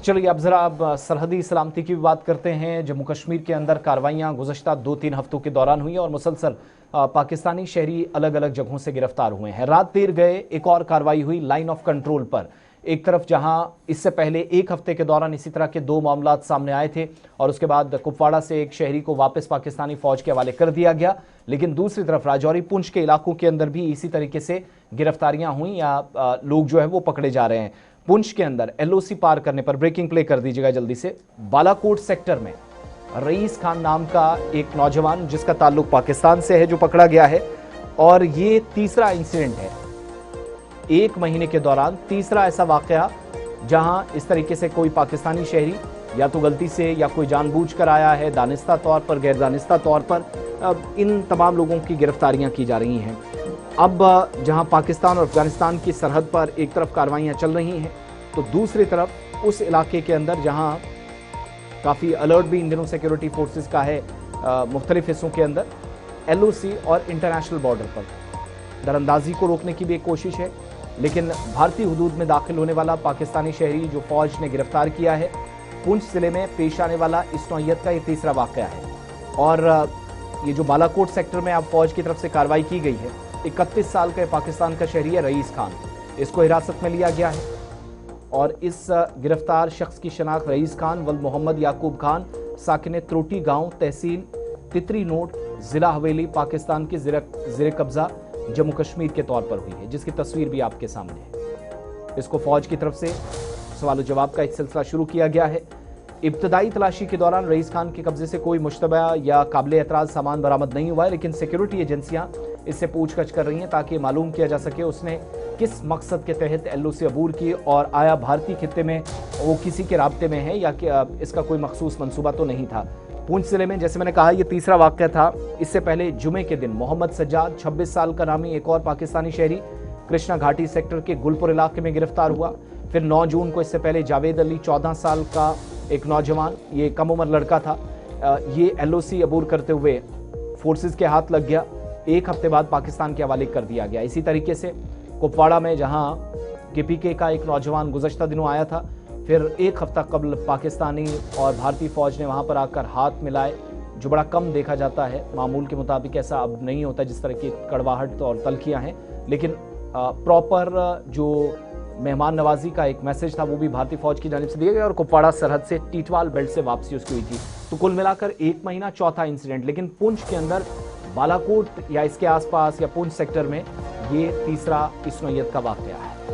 चलिए अब जरा सरहदी सलामती की भी बात करते हैं। जम्मू कश्मीर के अंदर कार्रवाइयां गुज़श्ता 2-3 हफ्तों के दौरान हुई और मुसलसल पाकिस्तानी शहरी अलग अलग जगहों से गिरफ्तार हुए हैं। रात देर गए एक और कार्रवाई हुई लाइन ऑफ कंट्रोल पर। एक तरफ जहां इससे पहले एक हफ्ते के दौरान इसी तरह के 2 मामलात सामने आए थे और उसके बाद कुपवाड़ा से एक शहरी को वापस पाकिस्तानी फौज के हवाले कर दिया गया, लेकिन दूसरी तरफ राजौरी पुंछ के इलाकों के अंदर भी इसी तरीके से गिरफ्तारियां हुई या लोग जो है वो पकड़े जा रहे हैं। पुंछ के अंदर एलओसी पार करने पर, ब्रेकिंग प्ले कर दीजिएगा जल्दी से, बालाकोट सेक्टर में रईस खान नाम का एक नौजवान जिसका ताल्लुक पाकिस्तान से है जो पकड़ा गया है और ये तीसरा इंसिडेंट है एक महीने के दौरान, तीसरा ऐसा वाकया जहां इस तरीके से कोई पाकिस्तानी शहरी या तो गलती से या कोई जानबूझकर आया है, दानिस्ता तौर पर, गैर दानिस्ता तौर पर इन तमाम लोगों की गिरफ्तारियां की जा रही हैं। अब जहां पाकिस्तान और अफगानिस्तान की सरहद पर एक तरफ कार्रवाइयां चल रही हैं तो दूसरी तरफ उस इलाके के अंदर जहां काफ़ी अलर्ट भी इन दिनों सिक्योरिटी फोर्सेस का है मुख्तलिफ हिस्सों के अंदर, एलओसी और इंटरनेशनल बॉर्डर पर दरअंदाजी को रोकने की भी एक कोशिश है। लेकिन भारतीय हुदूद में दाखिल होने वाला पाकिस्तानी शहरी जो फौज ने गिरफ्तार किया है, पुंछ जिले में पेश आने वाला इस नौयत का ये तीसरा वाकया है। और ये जो बालाकोट सेक्टर में अब फौज की तरफ से कार्रवाई की गई है, 31 साल का पाकिस्तान का शहरी है रईस खान, इसको हिरासत में लिया गया है और इस गिरफ्तार शख्स की शनाख्त रईस खान वल मोहम्मद याकूब खान साकिन त्रोटी गांव, तहसील तितरी नोट, जिला हवेली, पाकिस्तान के ज़ेर कब्जा जम्मू कश्मीर के तौर पर हुई है, जिसकी तस्वीर भी आपके सामने है। इसको फौज की तरफ से सवाल जवाब का एक सिलसिला शुरू किया गया है। इब्तदाई तलाशी के दौरान रईस खान के कब्जे से कोई मुश्तबा या काबिल एतराज़ सामान बरामद नहीं हुआ है, लेकिन सिक्योरिटी एजेंसियां इससे पूछताछ कर रही हैं ताकि मालूम किया जा सके उसने किस मकसद के तहत एलओसी अबूर की और आया भारतीय खित्ते में वो किसी के राब्ते में है या कि इसका कोई मखसूस मंसूबा तो नहीं था। पुंछ जिले में जैसे मैंने कहा ये तीसरा वाक़या था। इससे पहले जुमे के दिन मोहम्मद सज्जाद 26 साल का नामी एक और पाकिस्तानी शहरी कृष्णा घाटी सेक्टर के गुलपुर इलाके में गिरफ्तार हुआ। फिर 9 जून को इससे पहले जावेद अली 14 साल का एक नौजवान, ये कम उम्र लड़का था, ये एलओसी अबूर करते हुए फोर्सेस के हाथ लग गया। एक हफ्ते बाद पाकिस्तान के हवाले कर दिया गया। इसी तरीके से कुपवाड़ा में जहां केपीके का एक नौजवान गुज़श्ता दिनों आया था, फिर एक हफ्ता कबल पाकिस्तानी और भारतीय फौज ने वहां पर आकर हाथ मिलाए, जो बड़ा कम देखा जाता है। मामूल के मुताबिक ऐसा अब नहीं होता जिस तरह की कड़वाहट और तलखियां हैं, लेकिन प्रॉपर जो मेहमान नवाजी का एक मैसेज था वो भी भारतीय फौज की जानिब से दिया गया और कुपवाड़ा सरहद से टीटवाल बेल्ट से वापसी उसकी हुई थी। तो कुल मिलाकर 1 महीना चौथा इंसिडेंट, लेकिन पुंछ के अंदर बालाकोट या इसके आसपास या पुंछ सेक्टर में ये तीसरा इस नौयत का वाकया है।